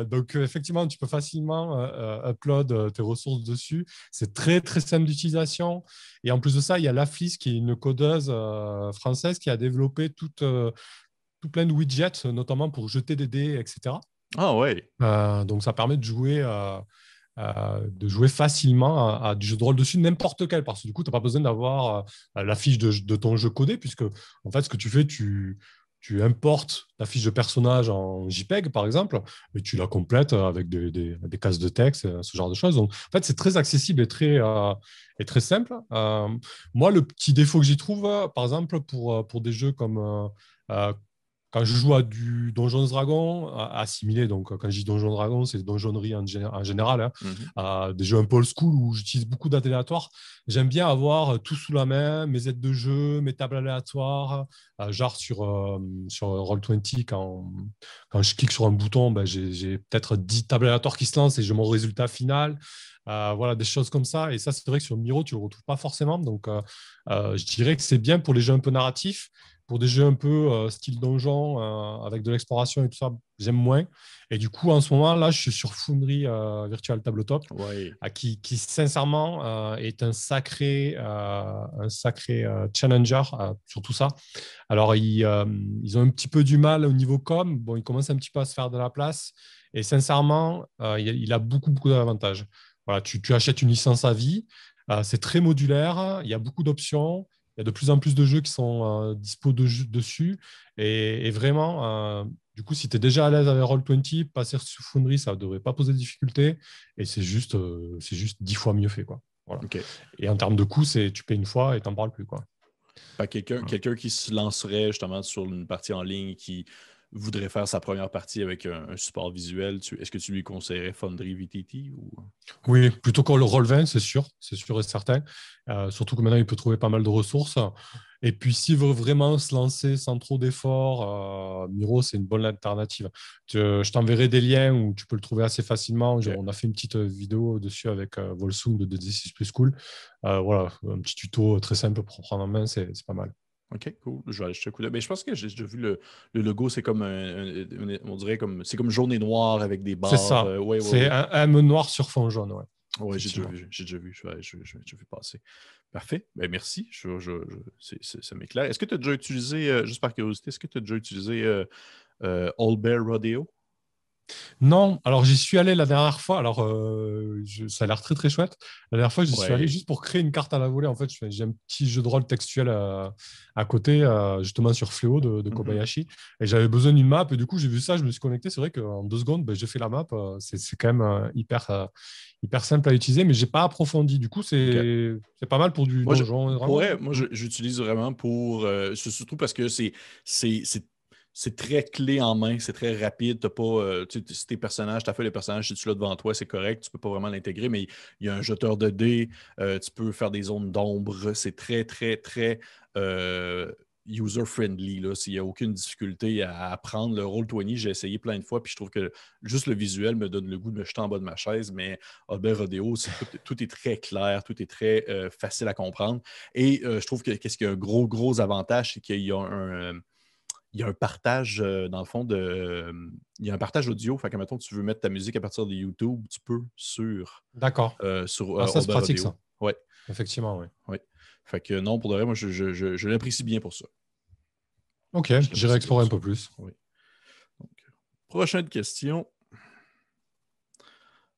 Donc, effectivement, tu peux facilement upload tes ressources dessus. C'est très, très simple d'utilisation. Et en plus de ça, il y a Laflis, qui est une codeuse française qui a développé tout plein de widgets, notamment pour jeter des dés, etc. Ah ouais. Donc, ça permet de jouer facilement à du jeu de rôle dessus, n'importe quel, parce que du coup, tu n'as pas besoin d'avoir la fiche de ton jeu codé, puisque en fait, ce que tu fais, tu importes ta fiche de personnage en JPEG, par exemple, et tu la complètes avec des cases de texte, ce genre de choses. Donc, en fait, c'est très accessible et très simple. Moi, le petit défaut que j'y trouve, par exemple, pour des jeux comme quand je joue à du Donjons Dragons assimilé, donc quand je dis Donjons Dragons, c'est donjonnerie en général, hein, Mhm. des jeux un peu old school où j'utilise beaucoup d'aléatoires. J'aime bien avoir tout sous la main, mes aides de jeu, mes tables aléatoires, genre sur Roll20, quand je clique sur un bouton, ben, j'ai peut-être 10 tables aléatoires qui se lancent et j'ai mon résultat final. Voilà, des choses comme ça. Et ça, c'est vrai que sur Miro, tu ne le retrouves pas forcément. Donc, je dirais que c'est bien pour les jeux un peu narratifs. Pour des jeux un peu style donjon, avec de l'exploration et tout ça, j'aime moins. Et du coup, en ce moment, là, je suis sur Foundry Virtual Tabletop, Ouais. qui sincèrement, est un sacré challenger sur tout ça. Alors, ils ont un petit peu du mal au niveau com. Bon, ils commencent un petit peu à se faire de la place. Et sincèrement, il a beaucoup, beaucoup d'avantages. Voilà, tu achètes une licence à vie. C'est très modulaire. Il y a beaucoup d'options. Il y a de plus en plus de jeux qui sont dispo dessus. Et vraiment, du coup, si tu es déjà à l'aise avec Roll20, passer sur Foundry, ça ne devrait pas poser de difficulté. Et c'est juste 10 fois mieux fait, quoi. Voilà. OK. Et en termes de coût, tu payes une fois et tu n'en parles plus, quoi. Fait que Voilà. quelqu'un qui se lancerait justement sur une partie en ligne qui voudrait faire sa première partie avec un support visuel, est-ce que tu lui conseillerais Foundry VTT ou... Oui, plutôt que le Roll20, c'est sûr et certain. Surtout que maintenant, il peut trouver pas mal de ressources. Et puis, s'il veut vraiment se lancer sans trop d'efforts, Miro, c'est une bonne alternative. Je t'enverrai des liens où tu peux le trouver assez facilement. OK. On a fait une petite vidéo dessus avec Volsung de D6 Plus Cool. Voilà, un petit tuto très simple pour prendre en main, c'est pas mal. OK, cool. Je vais aller jeter un coup d'œil. Mais je pense que j'ai déjà vu le logo, c'est comme on dirait comme c'est comme jaune et noir avec des C'est barres. ça. Ouais, ouais, C'est ouais. un M noir sur fond jaune, ouais. Ouais, j'ai déjà Effectivement. vu. J'ai déjà vu. J'ai déjà vu passer. Parfait. Ben, merci. Ça m'éclaire. Est-ce que tu as déjà utilisé, juste par curiosité, est-ce que tu as déjà utilisé Old Bear Rodeo? Non, alors j'y suis allé la dernière fois. Alors, ça a l'air très très chouette. La dernière fois, j'y suis allé Ouais. juste pour créer une carte à la volée. En fait, j'ai un petit jeu de rôle textuel à côté, justement sur Fléau de Mhm. Kobayashi. Et j'avais besoin d'une map. Et du coup, j'ai vu ça, je me suis connecté. C'est vrai qu'en 2 secondes, ben, j'ai fait la map. C'est quand même hyper simple à utiliser, mais j'ai pas approfondi. Du coup, OK. c'est pas mal pour du Moi, donjon et pour dragon, vrai, non? moi, j'utilise vraiment pour. C'est surtout parce que c'est, c'est, c'est très clé en main, c'est très rapide. T'as pas, tu sais, si tes personnages, tu as fait les personnages, si tu l'as devant toi, c'est correct. Tu peux pas vraiment l'intégrer, mais il y a un jeteur de dés. Tu peux faire des zones d'ombre. C'est très, très, très euh, user-friendly. Là. S'il n'y a aucune difficulté à apprendre le Roll20, j'ai essayé plein de fois, puis je trouve que juste le visuel me donne le goût de me jeter en bas de ma chaise, mais Albert Rodeo, tout est très clair, tout est très facile à comprendre. Et je trouve que qu'est-ce qu'il y a un gros avantage, c'est qu'il y a il y a un partage, dans le fond, il y a un partage audio. Fait que, mettons, tu veux mettre ta musique à partir de YouTube, tu peux D'accord. sur Ah, ça, c'est Albert pratique, Rodeo. ça. Ouais, Effectivement, oui. ouais. Fait que non, pour de vrai, moi, je l'apprécie bien pour ça. Ok, Je j'irai l'apprécie bien explorer pour un ça. peu plus. Oui. Donc, prochaine question.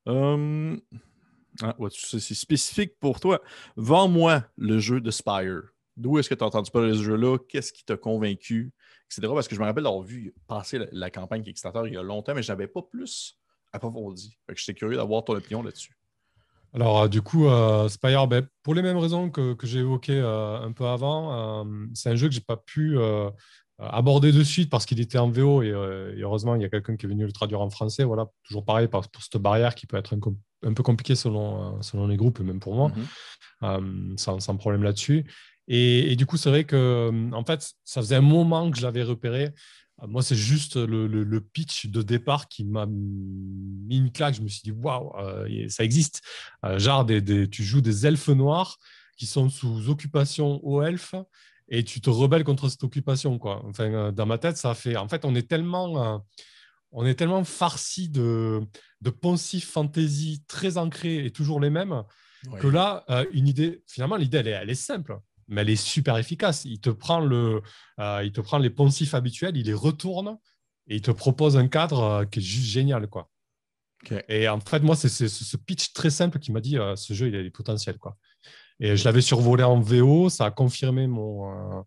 Hum, ouais, c'est spécifique pour toi. Vends-moi le jeu de Spire. D'où est-ce que tu as entendu parler de ce jeu-là? Qu'est-ce qui t'a convaincu? Etc. Parce que je me rappelle d'avoir vu passer la campagne Kickstarter il y a longtemps, mais je n'avais pas plus approfondi. Fait que j'étais curieux d'avoir ton opinion là-dessus. Alors, du coup, Spire, ben, pour les mêmes raisons que j'ai évoquées un peu avant, c'est un jeu que j'ai pas pu aborder de suite parce qu'il était en VO et heureusement, il y a quelqu'un qui est venu le traduire en français. Voilà, toujours pareil pour cette barrière qui peut être un peu compliquée selon les groupes et même pour moi, Mhm. sans problème là-dessus. Et du coup, c'est vrai que, en fait, ça faisait un moment que je l'avais repéré. Moi, c'est juste le pitch de départ qui m'a mis une claque. Je me suis dit, waouh, ça existe. Genre, tu joues des elfes noirs qui sont sous occupation aux elfes et tu te rebelles contre cette occupation, quoi. Enfin, dans ma tête, ça fait. En fait, on est tellement farci de poncifs fantasy très ancrés et toujours les mêmes que Oui. là, finalement, l'idée, elle est simple, mais elle est super efficace. Il te prend les poncifs habituels, il les retourne et il te propose un cadre qui est juste génial, quoi. OK. Et en fait, moi, c'est ce pitch très simple qui m'a dit ce jeu, il a du potentiel, quoi. Et je l'avais survolé en VO, ça a confirmé mon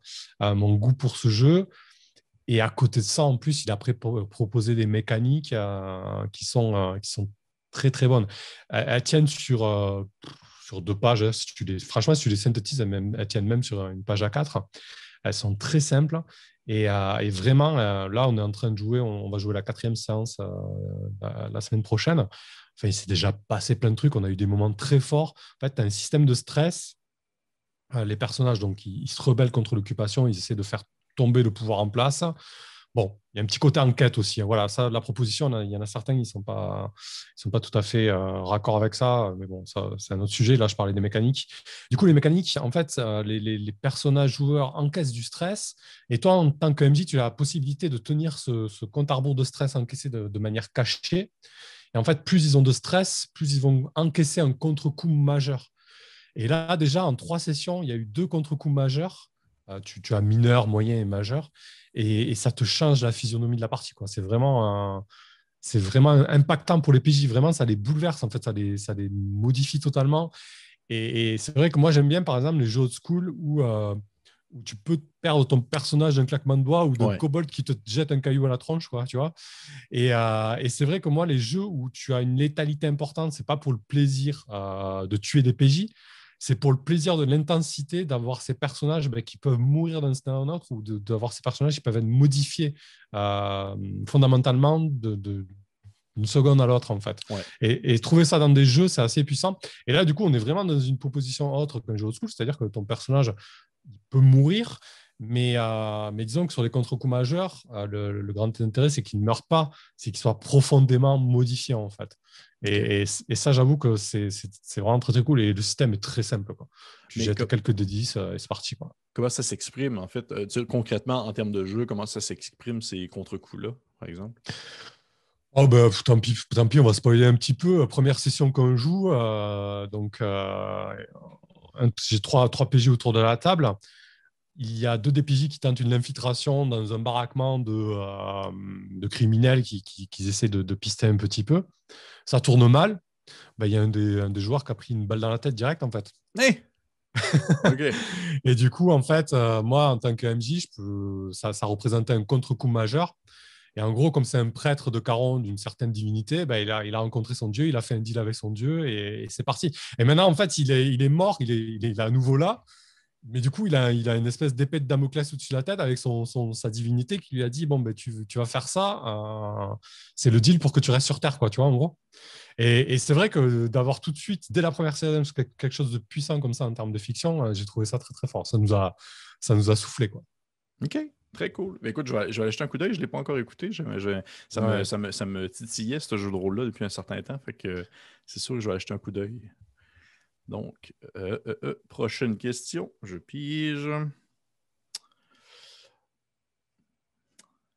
goût pour ce jeu. Et à côté de ça, en plus, il a proposé des mécaniques qui sont très, très bonnes. Elles tiennent sur 2 pages, hein. Franchement, si tu les synthétises, elles tiennent même sur une page A4. Elles sont très simples. Et vraiment, là, on est en train de jouer, on va jouer la 4e séance la semaine prochaine. Enfin, il s'est déjà passé plein de trucs. On a eu des moments très forts. En fait, tu as un système de stress. Les personnages, donc, ils se rebellent contre l'occupation. Ils essaient de faire tomber le pouvoir en place. Bon, il y a un petit côté enquête aussi, hein. Voilà, ça, la proposition, il y en a certains, ils sont pas tout à fait raccord avec ça. Mais bon, ça, c'est un autre sujet. Là, je parlais des mécaniques. Du coup, les mécaniques, en fait, les personnages joueurs encaissent du stress. Et toi, en tant que MJ, tu as la possibilité de tenir ce compte à rebours de stress encaissé de manière cachée. Et en fait, plus ils ont de stress, plus ils vont encaisser un contre-coup majeur. Et là, déjà, en 3 sessions, il y a eu 2 contre-coups majeurs. Tu as mineur, moyen et majeur. Et ça te change la physionomie de la partie, quoi. C'est vraiment impactant pour les PJ. Vraiment, ça les bouleverse. En fait, ça les modifie totalement. Et c'est vrai que moi, j'aime bien, par exemple, les jeux old school où tu peux perdre ton personnage d'un claquement de doigts ou d'un Ouais. kobold qui te jette un caillou à la tronche, quoi, tu vois. Et c'est vrai que moi, les jeux où tu as une létalité importante, c'est pas pour le plaisir de tuer des PJ, c'est pour le plaisir de l'intensité d'avoir ces personnages qui peuvent mourir d'un instant à un autre ou d'avoir ces personnages qui peuvent être modifiés euh, fondamentalement d'une seconde à l'autre, en fait. Ouais. Et trouver ça dans des jeux, c'est assez puissant. Et là, du coup, on est vraiment dans une proposition autre qu'un jeu old school, c'est-à-dire que ton personnage il peut mourir, mais disons que sur les contre-coups majeurs, le grand intérêt, c'est qu'ils ne meurent pas, c'est qu'ils soient profondément modifiés, en fait. OK. Et ça, j'avoue que c'est vraiment très, très cool. Et le système est très simple, quoi. Tu Mais jettes quelques D10 et c'est parti, quoi. comment ça s'exprime, en fait? Concrètement, en termes de jeu, comment ça s'exprime, ces contre-coups-là, par exemple? Oh ben, tant pis, on va spoiler un petit peu. Première session qu'on joue, j'ai trois PJ autour de la table. Il y a deux DPJ qui tentent une infiltration dans un baraquement de criminels qui essaient de pister un petit peu. Ça tourne mal. Ben, il y a un des joueurs qui a pris une balle dans la tête direct, en fait. Hey! OK. Et du coup, en fait, moi, en tant que MJ, ça représentait un contre-coup majeur. Et en gros, comme c'est un prêtre de Caron d'une certaine divinité, ben, il a rencontré son dieu, il a fait un deal avec son dieu et c'est parti. Et maintenant, en fait, il est mort, il est à nouveau là. Mais du coup, il a une espèce d'épée de Damoclès au-dessus de la tête avec sa divinité qui lui a dit, bon, ben, tu vas faire ça, c'est le deal pour que tu restes sur Terre, quoi, tu vois, en gros. Et c'est vrai que d'avoir tout de suite, dès la première série, quelque chose de puissant comme ça en termes de fiction, j'ai trouvé ça très, très fort. Ça nous a soufflé, quoi. OK. Très cool. Mais écoute, je vais aller jeter un coup d'œil. Je ne l'ai pas encore écouté. Ouais. Ça me titillait, ce jeu de rôle-là, depuis un certain temps. Fait que c'est sûr que je vais aller jeter un coup d'œil. Donc, prochaine question. Je pige.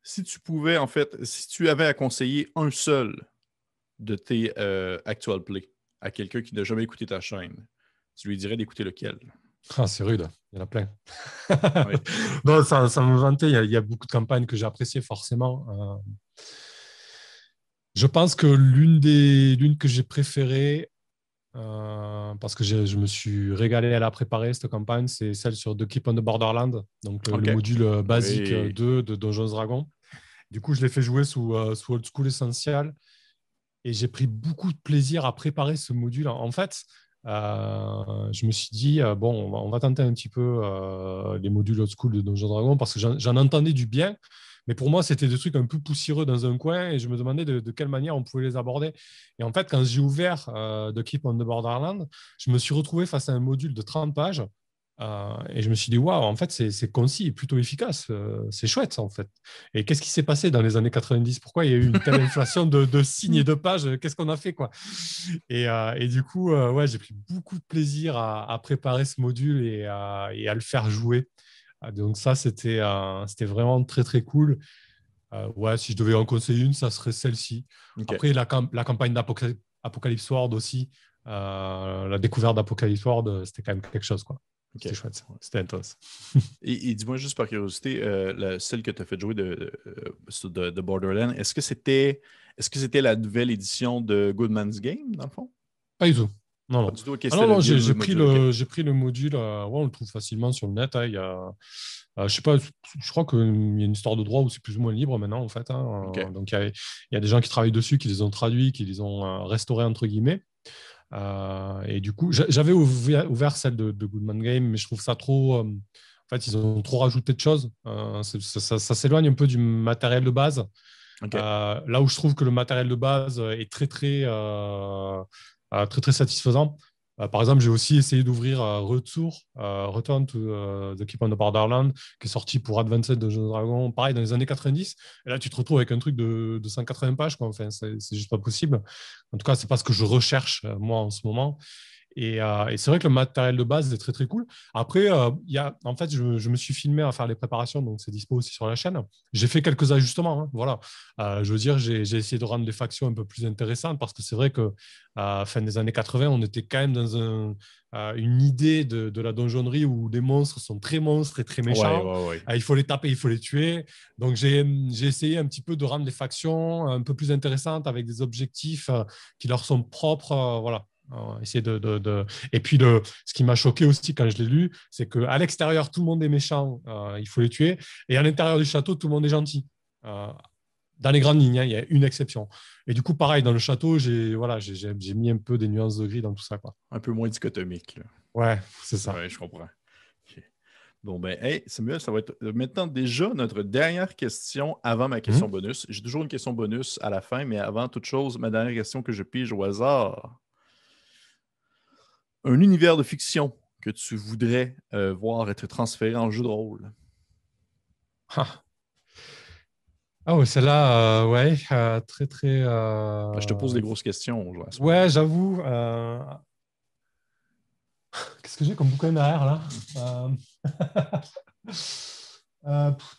Si tu pouvais, en fait, si tu avais à conseiller un seul de tes actual plays à quelqu'un qui n'a jamais écouté ta chaîne, tu lui dirais d'écouter lequel? Ah, c'est rude, il y en a plein. Oui. Non, ça me vantait, il y a beaucoup de campagnes que j'ai appréciées, forcément. Je pense que l'une que j'ai préférée, parce que je me suis régalé à la préparer, cette campagne, c'est celle sur The Keep on the Borderland, donc le OK. module basique Oui. 2 de Donjons Dragons. Du coup, je l'ai fait jouer sous Old School Essential et j'ai pris beaucoup de plaisir à préparer ce module. En fait, je me suis dit, bon, on va tenter un petit peu les modules Old School de Donjons Dragons parce que j'en entendais du bien. Mais pour moi, c'était des trucs un peu poussiéreux dans un coin et je me demandais de quelle manière on pouvait les aborder. Et en fait, quand j'ai ouvert The Keep on the Borderland, je me suis retrouvé face à un module de 30 pages et je me suis dit, waouh, en fait, c'est concis et plutôt efficace. C'est chouette, en fait. Et qu'est-ce qui s'est passé dans les années 90? Pourquoi il y a eu une telle inflation de signes et de pages? Qu'est-ce qu'on a fait, quoi? Et du coup, ouais, j'ai pris beaucoup de plaisir à préparer ce module et à le faire jouer. Donc ça, c'était vraiment très, très cool. Ouais, si je devais en conseiller une, ça serait celle-ci. OK. Après, la campagne d'Apocalypse World aussi, la découverte d'Apocalypse World, c'était quand même quelque chose, quoi. OK. C'était chouette, c'était intense. Et dis-moi juste par curiosité, celle que tu as fait jouer de Borderlands, est-ce que c'était la nouvelle édition de Goodman's Game, dans le fond? Pas du tout. Non, Pas non. du tout. OK, Ah c'était non, le non, vieux module. OK. j'ai pris le module. Ouais, on le trouve facilement sur le net. Hein, je sais pas, je crois qu'il y a une histoire de droit où c'est plus ou moins libre maintenant, en fait. Hein. OK. Donc, il y a des gens qui travaillent dessus, qui les ont traduits, qui les ont restaurés, entre guillemets. Et du coup, j'avais ouvert celle de Goodman Game, mais je trouve ça trop. En fait, ils ont trop rajouté de choses. Ça s'éloigne un peu du matériel de base. OK. Là où je trouve que le matériel de base est très, très satisfaisant. Par exemple, j'ai aussi essayé d'ouvrir Return to the Keep on the Borderland, qui est sorti pour Advanced Dungeons Dragons, pareil, dans les années 90. Et là, tu te retrouves avec un truc de 180 pages, quoi. Enfin, c'est juste pas possible. En tout cas, c'est pas ce que je recherche, moi, en ce moment. Et c'est vrai que le matériel de base est très très cool. Après, en fait, je me suis filmé à faire les préparations, donc c'est dispo aussi sur la chaîne. J'ai fait quelques ajustements, hein, voilà. Je veux dire, j'ai essayé de rendre les factions un peu plus intéressantes parce que c'est vrai que fin des années 80, on était quand même dans une idée de la donjonnerie où les monstres sont très monstres et très Ouais, méchants. ouais, ouais. Il faut les taper, il faut les tuer. Donc j'ai essayé un petit peu de rendre les factions un peu plus intéressantes avec des objectifs qui leur sont propres, voilà. Essayer Et puis, ce qui m'a choqué aussi quand je l'ai lu, c'est qu'à l'extérieur, tout le monde est méchant, il faut les tuer. Et à l'intérieur du château, tout le monde est gentil. Euh, dans les grandes lignes, hein, il y a une exception. Et du coup, pareil, dans le château, j'ai mis un peu des nuances de gris dans tout ça, quoi. Un peu moins dichotomique, là. Ouais, c'est ça. Ouais, je comprends. OK. Bon, ben, hey, Samuel, ça va être maintenant déjà notre dernière question avant ma question Mhm. bonus. J'ai toujours une question bonus à la fin, mais avant toute chose, ma dernière question que je pige au hasard. Un univers de fiction que tu voudrais voir être transféré en jeu de rôle. Ah, ah ouais, celle-là, ouais, très, très. Ben, je te pose des grosses questions, genre, à ce Ouais, moment-là. j'avoue. Qu'est-ce que j'ai comme bouquin derrière, là?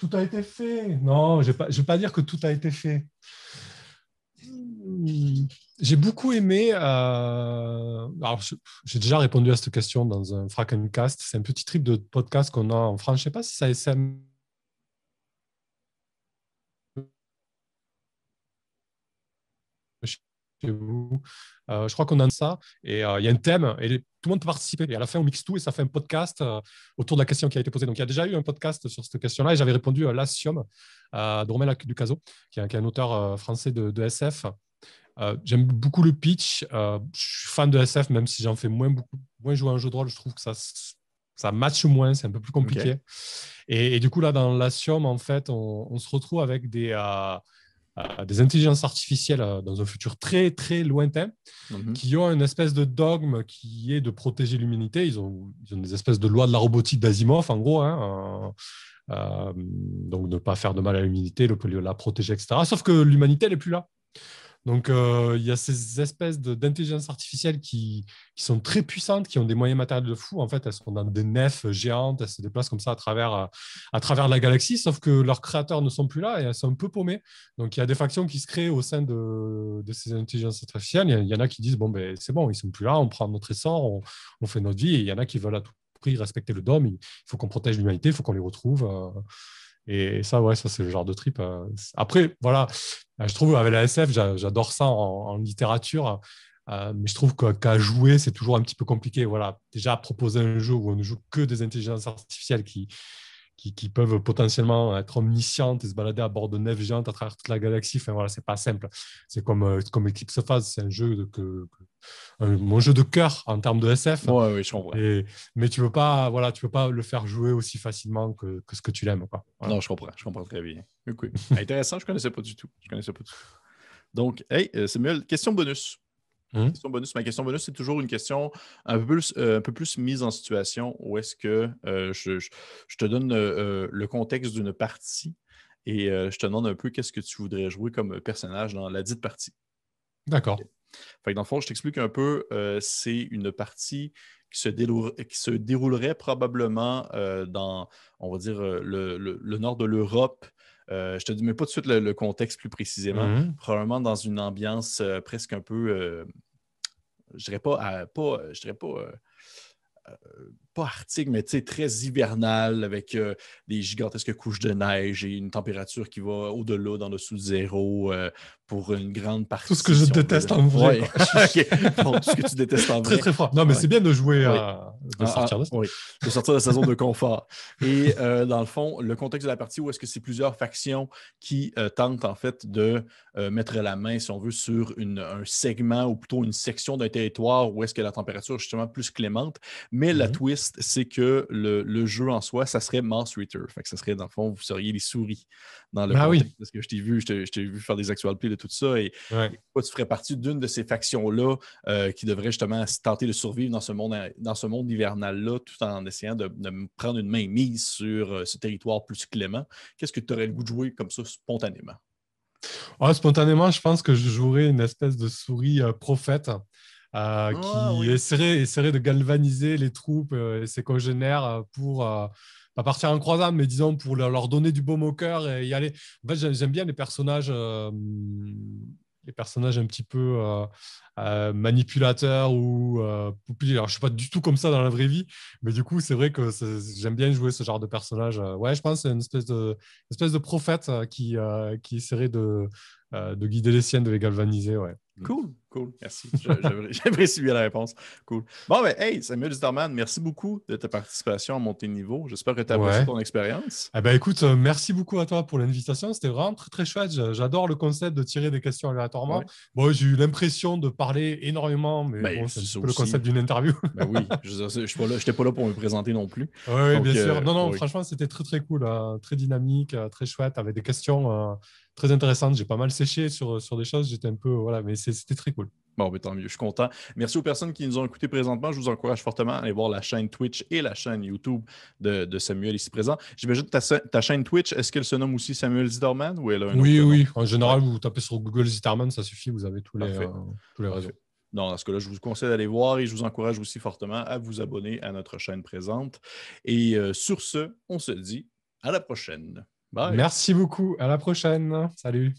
Tout a été fait. Non, je vais pas dire que tout a été fait. Hmm, J'ai beaucoup aimé. Alors, j'ai déjà répondu à cette question dans un Frackencast. C'est un petit trip de podcast qu'on a en France. Je ne sais pas si ça SM chez vous. Je crois qu'on a ça. Et il y a un thème et tout le monde peut participer. Et à la fin, on mixe tout et ça fait un podcast autour de la question qui a été posée. Donc, il y a déjà eu un podcast sur cette question-là et j'avais répondu à Lassium de Romain Ducazo, qui est un auteur français de SF. J'aime beaucoup le pitch. Je suis fan de SF, même si j'en fais moins jouer à un jeu de rôle. Je trouve que ça matche moins, c'est un peu plus OK. compliqué. Et du coup, là, dans l'Asium, en fait, on se retrouve avec des intelligences artificielles dans un futur très, très lointain Mhm. qui ont une espèce de dogme qui est de protéger l'humanité. Ils ont des espèces de lois de la robotique d'Asimov, en gros. Hein, donc, ne pas faire de mal à l'humanité, la protéger, etc. Sauf que l'humanité, elle n'est plus là. Donc, il y a ces espèces d'intelligence artificielle qui sont très puissantes, qui ont des moyens matériels de fou. En fait, elles sont dans des nefs géantes, elles se déplacent comme ça à travers la galaxie, sauf que leurs créateurs ne sont plus là et elles sont un peu paumées. Donc, il y a des factions qui se créent au sein de ces intelligences artificielles. Il y en a qui disent, bon, ben, c'est bon, ils sont plus là, on prend notre essor, on fait notre vie. Et il y en a qui veulent à tout prix respecter le dôme. Il faut qu'on protège l'humanité, il faut qu'on les retrouve. Et ça, ouais, ça, c'est le genre de trip. Après, voilà, je trouve avec la SF, j'adore ça en littérature, mais je trouve qu'à jouer, c'est toujours un petit peu compliqué. Voilà, déjà, proposer un jeu où on ne joue que des intelligences artificielles qui peuvent potentiellement être omniscientes et se balader à bord de nefs géantes à travers toute la galaxie, enfin, voilà, c'est pas simple. C'est comme Eclipse Phase, c'est un jeu mon jeu de cœur en termes de SF. Ouais, oui, je comprends. Mais tu veux pas, voilà, tu peux pas le faire jouer aussi facilement que ce que tu l'aimes, quoi. Voilà. Non, je comprends très bien. OK. Intéressant, je ne connaissais pas du tout. Je connaissais pas du tout. Donc, hey, Samuel, question bonus. Hum. Question bonus. Ma question bonus, c'est toujours une question un peu plus mise en situation où est-ce que je te donne le contexte d'une partie et je te demande un peu qu'est-ce que tu voudrais jouer comme personnage dans la dite partie. D'accord. Fait que dans le fond, je t'explique un peu. C'est une partie qui se déroulerait probablement dans, on va dire, le nord de l'Europe. Je te dis mais pas tout de suite le contexte plus précisément. Hum. Probablement dans une ambiance presque un peu, je dirais pas, je dirais pas arctique, mais très hivernal, avec des gigantesques couches de neige et une température qui va au-delà, dans le sous-zéro, pour une grande Tout ce que partie, je si on veut. déteste en vrai, Oui, quoi. OK. Bon, tout ce que tu détestes en Très, vrai. très froid. Non, mais Ouais. c'est bien de jouer, Oui. de sortir de ça. Oui, de sortir de sa zone de confort. Et dans le fond, le contexte de la partie où est-ce que c'est plusieurs factions qui tentent en fait de mettre la main, si on veut, sur un segment ou plutôt une section d'un territoire où est-ce que la température est justement plus clémente. Mais la Mhm. twist, c'est que le jeu en soi, ça serait Mouse Reader. Fait que ça serait, dans le fond, vous seriez les souris dans le Ah oui. contexte. Parce que je t'ai vu faire des actual plays de tout ça. Et Ouais. toi, tu ferais partie d'une de ces factions-là qui devrait justement tenter de survivre dans ce monde hivernal-là, tout en essayant de prendre une main mise sur ce territoire plus clément. Qu'est-ce que tu aurais le goût de jouer comme ça spontanément? Spontanément, je pense que je jouerais une espèce de souris prophète Ah qui oui. essaierait de galvaniser les troupes et ses congénères pour pas partir en croisade, mais disons pour leur donner du baume au cœur et y aller. En fait, j'aime bien les personnages un petit peu manipulateurs ou poupées. Alors, je suis pas du tout comme ça dans la vraie vie, mais du coup, c'est vrai que j'aime bien jouer ce genre de personnage. Ouais, je pense que c'est une espèce de prophète qui essaierait de guider les siennes, de les galvaniser. Ouais. Cool, cool, merci. J'apprécie bien la réponse. Cool. Bon, ben, hey, Samuel Zitterman, merci beaucoup de ta participation à Monter Niveau. J'espère que tu as apprécié Ouais. ton expérience. Eh ben, écoute, merci beaucoup à toi pour l'invitation. C'était vraiment très, très chouette. J'adore le concept de tirer des questions Oui. aléatoirement. Bon, j'ai eu l'impression de parler énormément, mais Ben, bon, c'est un c'est petit ça peu le aussi. concept d'une interview. Ben oui, je veux dire, je n'étais pas là pour me présenter non plus. Oui, oui, Donc, bien sûr. Non, non, oui. franchement, c'était très, très cool, très dynamique, très chouette, avec des questions très intéressantes. J'ai pas mal séché sur des choses. J'étais un peu, voilà, mais c'était très cool. Bon, ben, tant mieux, je suis content. Merci aux personnes qui nous ont écoutés présentement. Je vous encourage fortement à aller voir la chaîne Twitch et la chaîne YouTube de Samuel ici présent. J'imagine que ta chaîne Twitch, est-ce qu'elle se nomme aussi Samuel Zitterman ou elle a un Oui, autre nom? oui. En Ouais, général, vous tapez sur Google Zitterman, ça suffit, vous avez parfait. tous les réseaux. Parfait. Non, dans ce cas-là, je vous conseille d'aller voir et je vous encourage aussi fortement à vous abonner à notre chaîne présente. Et sur ce, on se dit à la prochaine. Bye! Merci beaucoup. À la prochaine. Salut.